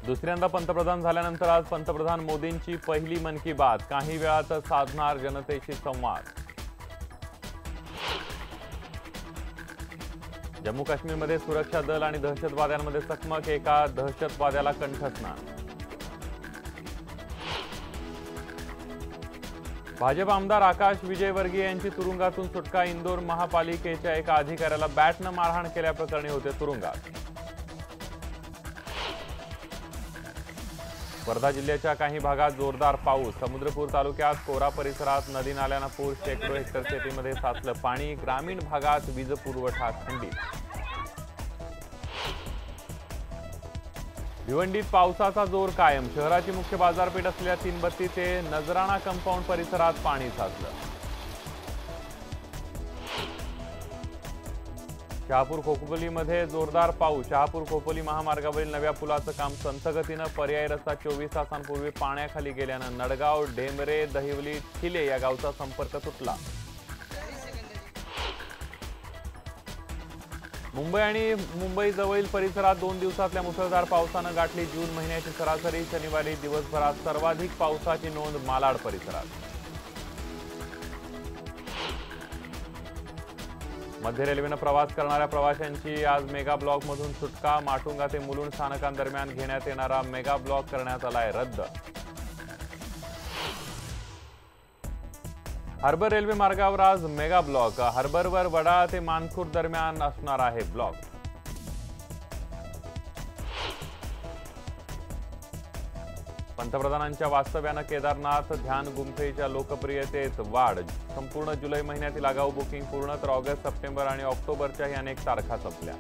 दुसऱ्यांदा पंतप्रधान झाल्यानंतर आज पंतप्रधान मोदींची पहिली मन की बात, काही वेळातच साधणार जनतेशी संवाद। जम्मू काश्मीरमध्ये सुरक्षा दल आणि दहशतवाद्यांमध्ये चकमक, एका दहशतवाद्याला कंठस्नान। भाजप आमदार आकाश विजयवर्गीय यांची तुरुंगातून सुटका, इंदोर महापालिकेच्या एका अधिकाऱ्याला बॅटनं मारहाण केल्याप्रकरणी होते तुरुंगात। वर्धा जिल्ह्याच्या काही भागात जोरदार पाऊस, समुद्रपूर तालुक्यात कोरा परिसरात नदी नाल्यांना पूर, शेकडो हेक्टर शेतीमध्ये साचलं पाणी, ग्रामीण भागात वीज पुरवठा खंडित। भिवंडीत पावसाचा जोर कायम, शहराची मुख्य बाजारपेठ असलेल्या तीनबत्ती ते नजराणा कंपाऊंड परिसरात पाणी साचलं। शहापूर खोपोलीमध्ये जोरदार पाऊस, शहापूर खोपोली महामार्गावरील नव्या पुलाचं काम संथ गतीनं, पर्यायी रस्ता 24 तासांपूर्वी पाण्याखाली गेल्यानं नडगाव, ढेंबरे, दहिवली, ठिले या गावचा संपर्क तुटला। मुंबई आणि मुंबईजवळील परिसरात 2 दिवसातल्या मुसळधार पावसानं गाठली जून महिन्याची सरासरी, शनिवारी दिवसभरात सर्वाधिक पावसाची नोंद मालाड परिसरात। मध्य रेल्वेनं प्रवास करणाऱ्या प्रवाशांची आज मेगा ब्लॉकमधून सुटका, माटुंगा ते मुलुंड स्थानकांदरम्यान घेण्यात येणारा मेगा ब्लॉक करण्यात आलाय रद्द। हार्बर रेल्वे मार्गावर आज मेगा ब्लॉक, हार्बरवर वडाळा ते मानखुर्द दरम्यान असणार आहे ब्लॉक। पंतप्रधानांच्या वास्तव्यानं केदारनाथ ध्यान गुंफेच्या लोकप्रियतेत वाढ, संपूर्ण जुलै महिन्यातील आगाऊ बुकिंग पूर्ण, तर ऑगस्ट, सप्टेंबर आणि ऑक्टोबरच्याही अनेक तारखा संपल्या।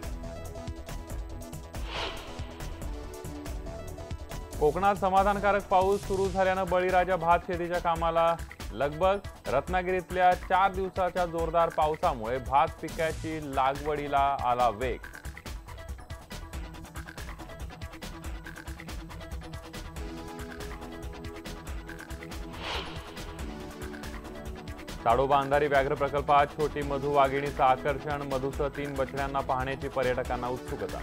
कोकणात समाधानकारक पाऊस सुरू झाल्यानं बळीराजा भात शेतीच्या कामाला लगबग, रत्नागिरीतल्या 4 दिवसाच्या जोरदार पावसामुळे भात पिकाची लागवडीला आला वेग। ताडोबा अंधारी व्याघ्र प्रकल्पात छोटी मधु वाघिणीचं आकर्षण, मधुसह 3 बछड्यांना पाहण्याची पर्यटकांना उत्सुकता।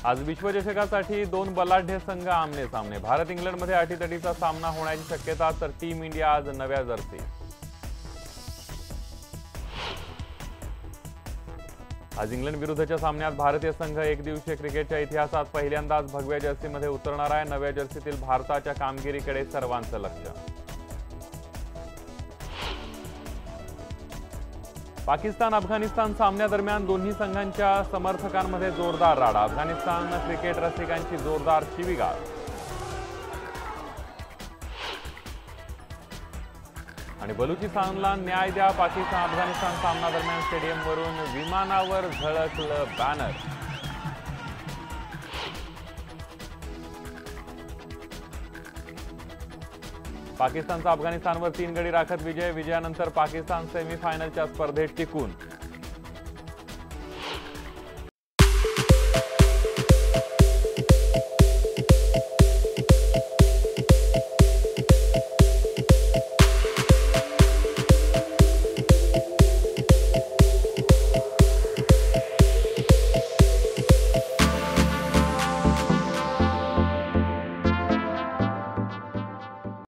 आज विश्वचषकासाठी 2 बलाढ्य संघ आमने सामने, भारत इंग्लंडमध्ये अटीतटीचा सामना होण्याची शक्यता, तर टीम इंडिया आज नव्या जर्सी। आज इंग्लंड विरुद्धच्या सामन्यात भारतीय संघ एकदिवसीय क्रिकेटच्या इतिहासात पहिल्यांदाच भगव्या जर्सीमध्ये उतरणार आहे। नव्या जर्सीतील भारताच्या कामगिरीकडे सर्वांचं लक्ष। पाकिस्तान अफगाणिस्तान सामन्यादरम्यान दोन्ही संघांच्या समर्थकांमध्ये जोरदार राडा, अफगाणिस्तान क्रिकेट रसिकांची जोरदार शिवीगाळ। आणि बलुचिस्तानला न्याय द्या, पाकिस्तान अफगाणिस्तान सामना दरम्यान स्टेडियमवरून विमानावर झळकलं बॅनर। पाकिस्तानचा अफगाणिस्तानवर 3 गडी राखत विजय, विजयानंतर पाकिस्तान सेमीफायनलच्या स्पर्धेत टिकून।